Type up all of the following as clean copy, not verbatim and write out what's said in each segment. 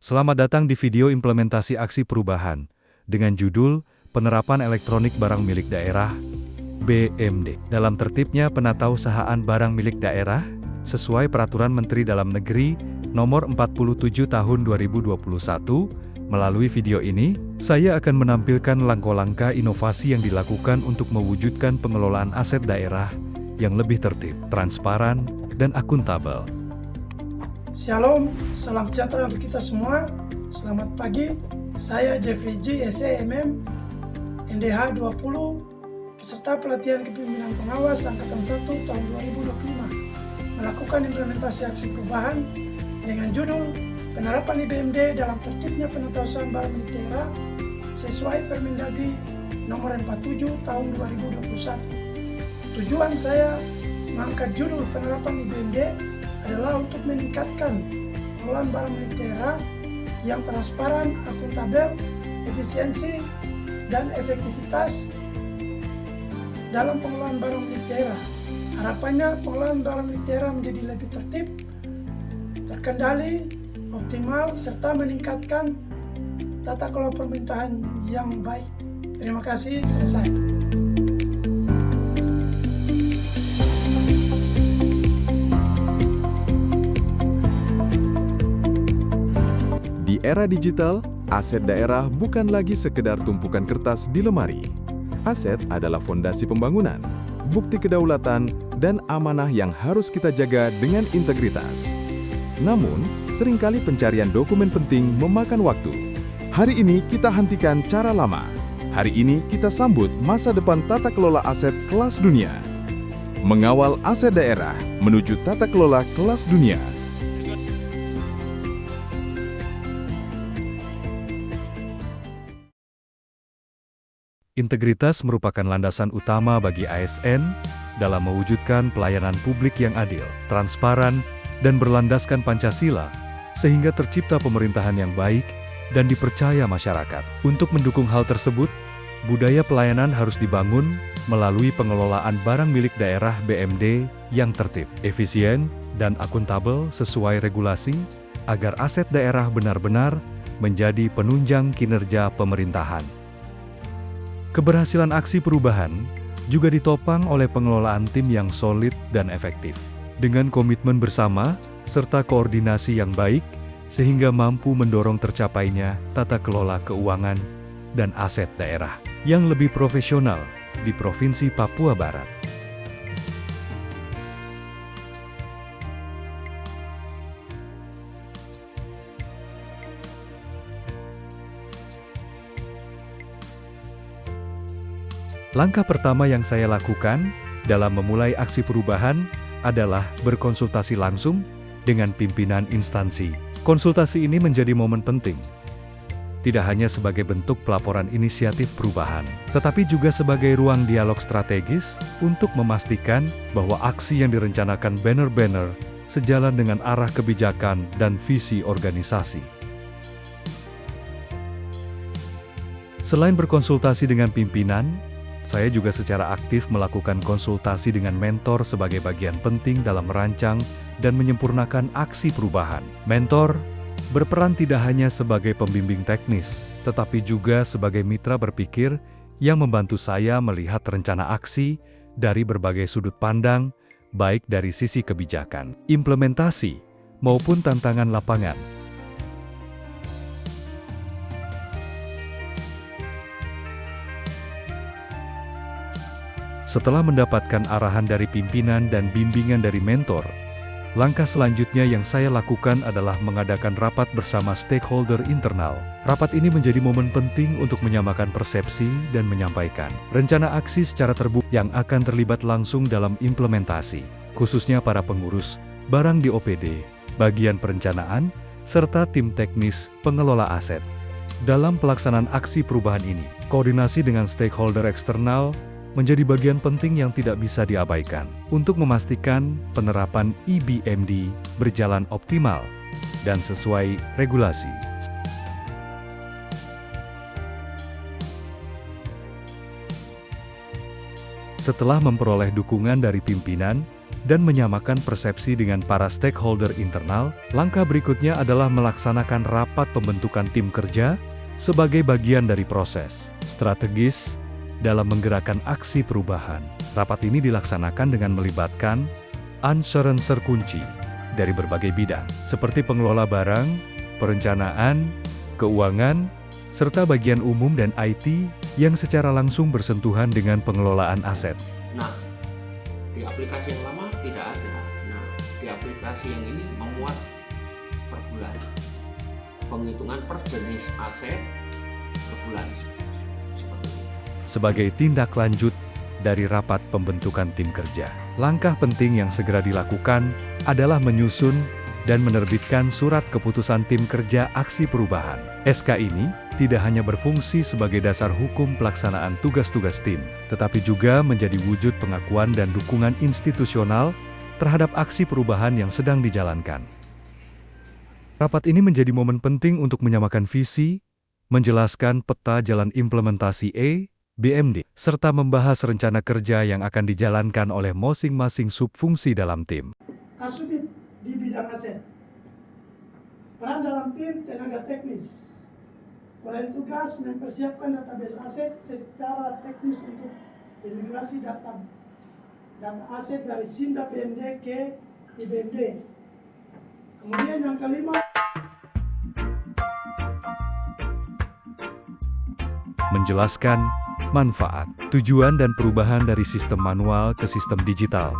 Selamat datang di video implementasi aksi perubahan dengan judul Penerapan Elektronik Barang Milik Daerah (BMD) dalam tertibnya penatausahaan barang milik daerah sesuai Peraturan Menteri Dalam Negeri Nomor 47 Tahun 2021. Melalui video ini, saya akan menampilkan langkah-langkah inovasi yang dilakukan untuk mewujudkan pengelolaan aset daerah yang lebih tertib, transparan, dan akuntabel. Shalom, salam sejahtera untuk kita semua. Selamat pagi, saya Jeffrey J. SEMM, NDH 20, peserta pelatihan kepemimpinan pengawas Angkatan 1 tahun 2025, melakukan implementasi aksi perubahan dengan judul Penerapan IBMD dalam tertibnya penatausahaan barang milik daerah sesuai Permendagri Nomor 47 tahun 2021. Tujuan saya mengangkat judul penerapan IBMD adalah untuk meningkatkan pengelolaan barang milik daerah yang transparan, akuntabel, efisiensi, dan efektivitas dalam pengelolaan barang milik daerah. Harapannya pengelolaan barang milik daerah menjadi lebih tertib, terkendali, optimal, serta meningkatkan tata kelola pemerintahan yang baik. Terima kasih, selesai. Di era digital, aset daerah bukan lagi sekedar tumpukan kertas di lemari. Aset adalah fondasi pembangunan, bukti kedaulatan, dan amanah yang harus kita jaga dengan integritas. Namun, seringkali pencarian dokumen penting memakan waktu. Hari ini kita hentikan cara lama. Hari ini kita sambut masa depan tata kelola aset kelas dunia. Mengawal aset daerah menuju tata kelola kelas dunia. Integritas merupakan landasan utama bagi ASN dalam mewujudkan pelayanan publik yang adil, transparan, dan berlandaskan Pancasila, sehingga tercipta pemerintahan yang baik dan dipercaya masyarakat. Untuk mendukung hal tersebut, budaya pelayanan harus dibangun melalui pengelolaan barang milik daerah BMD yang tertib, efisien, dan akuntabel sesuai regulasi, agar aset daerah benar-benar menjadi penunjang kinerja pemerintahan. Keberhasilan aksi perubahan juga ditopang oleh pengelolaan tim yang solid dan efektif. Dengan komitmen bersama, serta koordinasi yang baik, sehingga mampu mendorong tercapainya tata kelola keuangan dan aset daerah yang lebih profesional di Provinsi Papua Barat. Langkah pertama yang saya lakukan dalam memulai aksi perubahan adalah berkonsultasi langsung dengan pimpinan instansi. Konsultasi ini menjadi momen penting, tidak hanya sebagai bentuk pelaporan inisiatif perubahan, tetapi juga sebagai ruang dialog strategis untuk memastikan bahwa aksi yang direncanakan benar-benar sejalan dengan arah kebijakan dan visi organisasi. Selain berkonsultasi dengan pimpinan, saya juga secara aktif melakukan konsultasi dengan mentor sebagai bagian penting dalam merancang dan menyempurnakan aksi perubahan. Mentor berperan tidak hanya sebagai pembimbing teknis, tetapi juga sebagai mitra berpikir yang membantu saya melihat rencana aksi dari berbagai sudut pandang, baik dari sisi kebijakan, implementasi, maupun tantangan lapangan. Setelah mendapatkan arahan dari pimpinan dan bimbingan dari mentor, langkah selanjutnya yang saya lakukan adalah mengadakan rapat bersama stakeholder internal. Rapat ini menjadi momen penting untuk menyamakan persepsi dan menyampaikan rencana aksi secara terbuka yang akan terlibat langsung dalam implementasi, khususnya para pengurus, barang di OPD, bagian perencanaan, serta tim teknis pengelola aset. Dalam pelaksanaan aksi perubahan ini, koordinasi dengan stakeholder eksternal menjadi bagian penting yang tidak bisa diabaikan untuk memastikan penerapan IBMD berjalan optimal dan sesuai regulasi. Setelah memperoleh dukungan dari pimpinan, dan menyamakan persepsi dengan para stakeholder internal, langkah berikutnya adalah melaksanakan rapat pembentukan tim kerja sebagai bagian dari proses strategis dalam menggerakkan aksi perubahan. Rapat ini dilaksanakan dengan melibatkan unsur kunci dari berbagai bidang, seperti pengelola barang, perencanaan, keuangan, serta bagian umum dan IT yang secara langsung bersentuhan dengan pengelolaan aset. Nah, di aplikasi yang lama tidak ada. Nah, di aplikasi yang ini memuat per bulan. Penghitungan per jenis aset per bulan. Seperti itu. Sebagai tindak lanjut dari rapat pembentukan tim kerja, langkah penting yang segera dilakukan adalah menyusun dan menerbitkan surat keputusan tim kerja aksi perubahan. SK ini tidak hanya berfungsi sebagai dasar hukum pelaksanaan tugas-tugas tim, tetapi juga menjadi wujud pengakuan dan dukungan institusional terhadap aksi perubahan yang sedang dijalankan. Rapat ini menjadi momen penting untuk menyamakan visi, menjelaskan peta jalan implementasi BMD, serta membahas rencana kerja yang akan dijalankan oleh masing-masing subfungsi dalam tim. Kasubit di bidang aset. Peran dalam tim tenaga teknis. Oleh tugas mempersiapkan database aset secara teknis untuk imigrasi data aset dari Simda BMD ke IBMD. Kemudian yang kelima, menjelaskan manfaat, tujuan dan perubahan dari sistem manual ke sistem digital.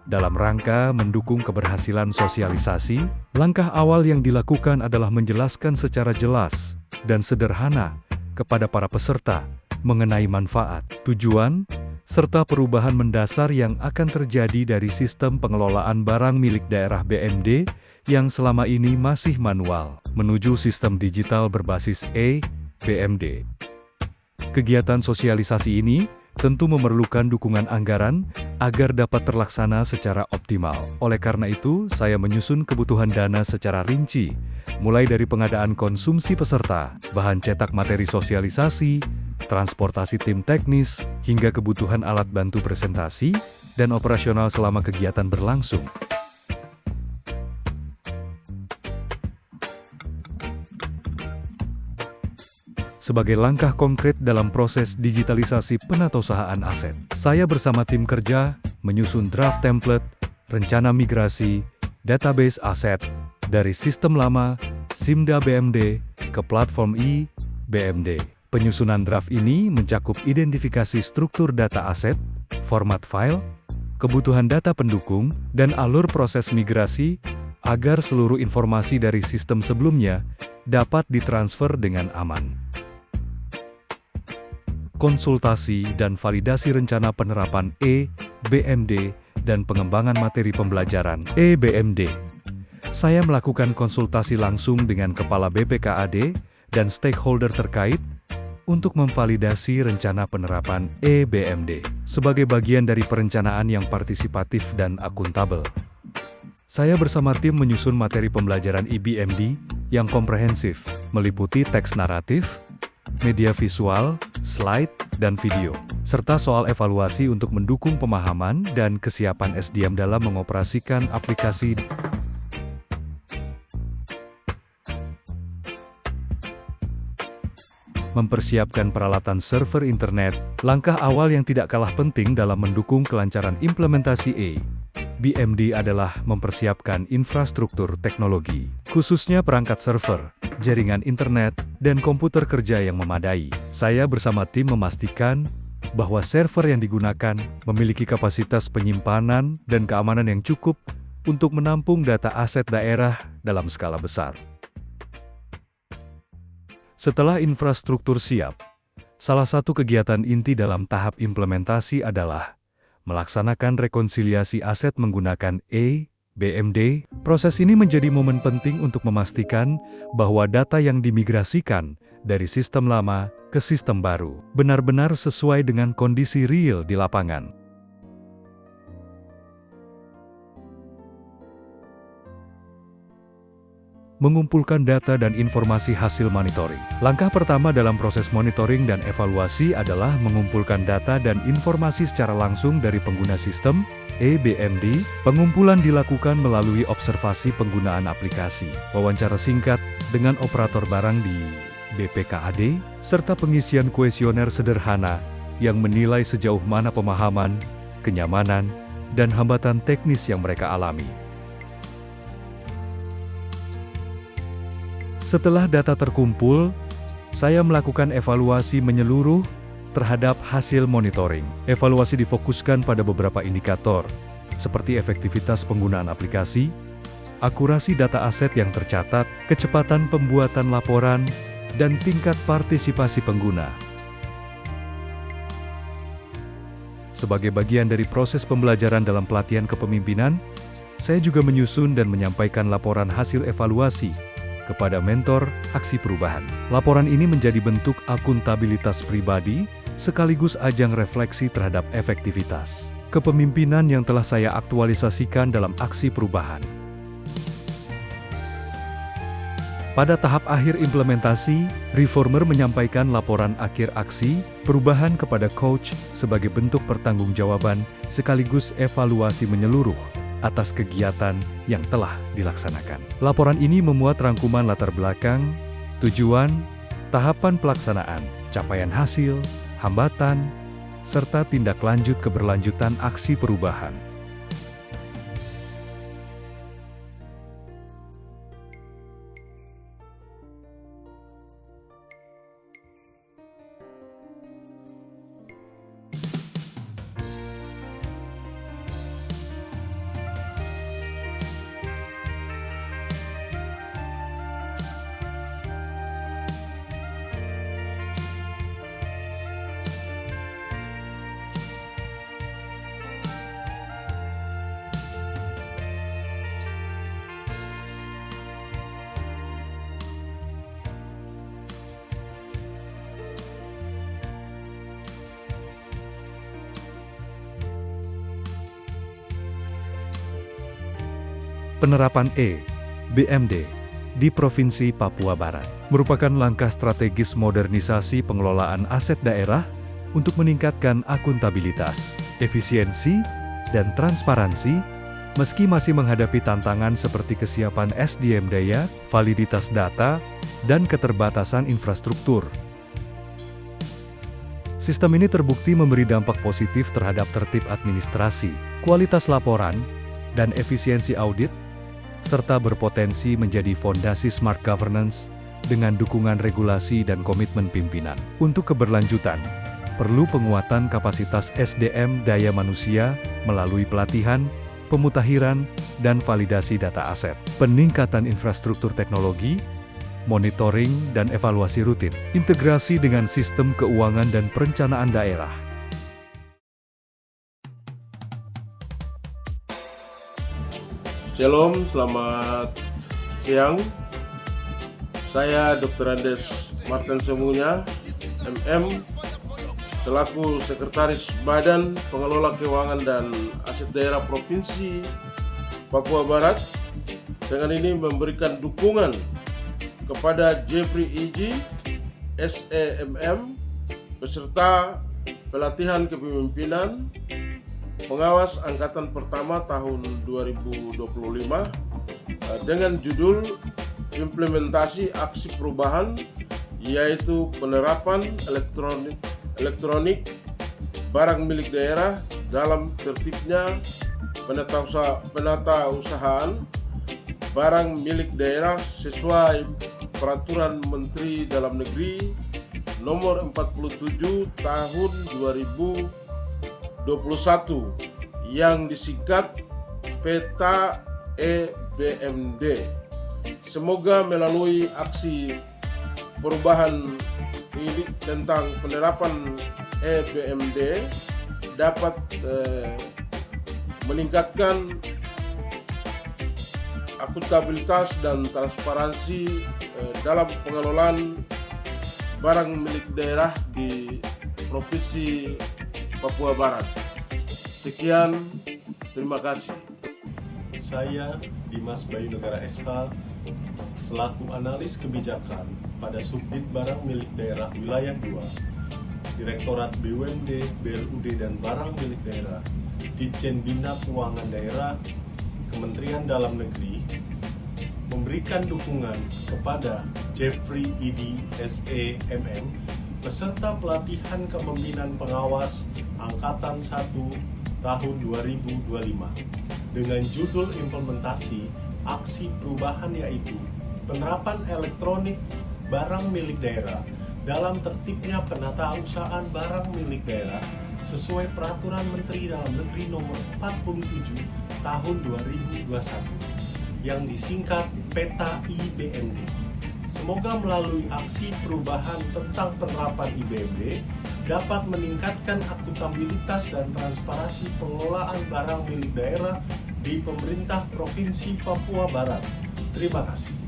Dalam rangka mendukung keberhasilan sosialisasi, langkah awal yang dilakukan adalah menjelaskan secara jelas dan sederhana kepada para peserta mengenai manfaat, tujuan, serta perubahan mendasar yang akan terjadi dari sistem pengelolaan barang milik daerah BMD yang selama ini masih manual, menuju sistem digital berbasis BMD. Kegiatan sosialisasi ini tentu memerlukan dukungan anggaran agar dapat terlaksana secara optimal. Oleh karena itu, saya menyusun kebutuhan dana secara rinci, mulai dari pengadaan konsumsi peserta, bahan cetak materi sosialisasi, transportasi tim teknis, hingga kebutuhan alat bantu presentasi, dan operasional selama kegiatan berlangsung. Sebagai langkah konkret dalam proses digitalisasi penatausahaan aset, saya bersama tim kerja menyusun draft template, rencana migrasi, database aset dari sistem lama Simda BMD ke platform BMD. Penyusunan draft ini mencakup identifikasi struktur data aset, format file, kebutuhan data pendukung, dan alur proses migrasi agar seluruh informasi dari sistem sebelumnya dapat ditransfer dengan aman. Konsultasi dan validasi rencana penerapan BMD dan pengembangan materi pembelajaran BMD. Saya melakukan konsultasi langsung dengan Kepala BPKAD dan stakeholder terkait untuk memvalidasi rencana penerapan BMD sebagai bagian dari perencanaan yang partisipatif dan akuntabel. Saya bersama tim menyusun materi pembelajaran BMD yang komprehensif, meliputi teks naratif, media visual, slide, dan video, serta soal evaluasi untuk mendukung pemahaman dan kesiapan SDM dalam mengoperasikan aplikasi. Mempersiapkan peralatan server internet, langkah awal yang tidak kalah penting dalam mendukung kelancaran implementasi BMD adalah mempersiapkan infrastruktur teknologi, khususnya perangkat server, jaringan internet, dan komputer kerja yang memadai. Saya bersama tim memastikan bahwa server yang digunakan memiliki kapasitas penyimpanan dan keamanan yang cukup untuk menampung data aset daerah dalam skala besar. Setelah infrastruktur siap, salah satu kegiatan inti dalam tahap implementasi adalah melaksanakan rekonsiliasi aset menggunakan BMD. Proses ini menjadi momen penting untuk memastikan bahwa data yang dimigrasikan dari sistem lama ke sistem baru benar-benar sesuai dengan kondisi real di lapangan. mengumpulkan data dan informasi hasil monitoring. Langkah pertama dalam proses monitoring dan evaluasi adalah mengumpulkan data dan informasi secara langsung dari pengguna sistem, EBMD. Pengumpulan dilakukan melalui observasi penggunaan aplikasi, wawancara singkat dengan operator barang di BPKAD, serta pengisian kuesioner sederhana yang menilai sejauh mana pemahaman, kenyamanan, dan hambatan teknis yang mereka alami. Setelah data terkumpul, saya melakukan evaluasi menyeluruh terhadap hasil monitoring. Evaluasi difokuskan pada beberapa indikator, seperti efektivitas penggunaan aplikasi, akurasi data aset yang tercatat, kecepatan pembuatan laporan, dan tingkat partisipasi pengguna. Sebagai bagian dari proses pembelajaran dalam pelatihan kepemimpinan, saya juga menyusun dan menyampaikan laporan hasil evaluasi kepada mentor aksi perubahan. Laporan ini menjadi bentuk akuntabilitas pribadi, sekaligus ajang refleksi terhadap efektivitas kepemimpinan yang telah saya aktualisasikan dalam aksi perubahan. Pada tahap akhir implementasi, reformer menyampaikan laporan akhir aksi perubahan kepada coach sebagai bentuk pertanggungjawaban sekaligus evaluasi menyeluruh atas kegiatan yang telah dilaksanakan. Laporan ini memuat rangkuman latar belakang, tujuan, tahapan pelaksanaan, capaian hasil, hambatan, serta tindak lanjut keberlanjutan aksi perubahan. Penerapan EBMD di Provinsi Papua Barat merupakan langkah strategis modernisasi pengelolaan aset daerah untuk meningkatkan akuntabilitas, efisiensi, dan transparansi, meski masih menghadapi tantangan seperti kesiapan SDM daya, validitas data, dan keterbatasan infrastruktur. Sistem ini terbukti memberi dampak positif terhadap tertib administrasi, kualitas laporan, dan efisiensi audit, serta berpotensi menjadi fondasi smart governance dengan dukungan regulasi dan komitmen pimpinan. Untuk keberlanjutan, perlu penguatan kapasitas SDM daya manusia melalui pelatihan, pemutakhiran, dan validasi data aset, peningkatan infrastruktur teknologi, monitoring dan evaluasi rutin, integrasi dengan sistem keuangan dan perencanaan daerah. Shalom, selamat siang. Saya Dr. Andes Martin Semunya, MM, selaku Sekretaris Badan Pengelola Keuangan dan Aset Daerah Provinsi Papua Barat. Dengan ini memberikan dukungan kepada Jeffrey EG, SEMM, peserta pelatihan kepemimpinan pengawas angkatan pertama tahun 2025 dengan judul implementasi aksi perubahan, yaitu penerapan elektronik barang milik daerah dalam tertibnya penata usahaan barang milik daerah sesuai Peraturan Menteri Dalam Negeri Nomor 47 Tahun 2021 yang disingkat Peta EBMD. Semoga melalui aksi perubahan ini tentang penerapan EBMD dapat meningkatkan akuntabilitas dan transparansi dalam pengelolaan barang milik daerah di Provinsi Papua Barat. Sekian, terima kasih. Saya Dimas Bayu Negara SH, selaku analis kebijakan pada Subdit Barang Milik Daerah Wilayah 2, Direktorat BUMD, BLUD dan Barang Milik Daerah, Ditjen Bina Keuangan Daerah, Kementerian Dalam Negeri, memberikan dukungan kepada Jeffrey Idi SEMM, peserta pelatihan kepemimpinan pengawas Angkatan 1 tahun 2025, dengan judul implementasi aksi perubahan, yaitu penerapan elektronik barang milik daerah dalam tertibnya penatausahaan barang milik daerah sesuai Peraturan Menteri Dalam Negeri Nomor 47 Tahun 2021 yang disingkat Peta IBMD. Semoga melalui aksi perubahan tentang penerapan IBMD dapat meningkatkan akuntabilitas dan transparansi pengelolaan barang milik daerah di pemerintah Provinsi Papua Barat. Terima kasih.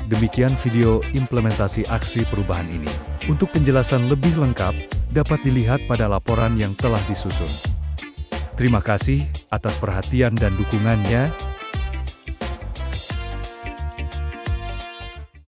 Demikian video implementasi aksi perubahan ini. Untuk penjelasan lebih lengkap, dapat dilihat pada laporan yang telah disusun. Terima kasih atas perhatian dan dukungannya.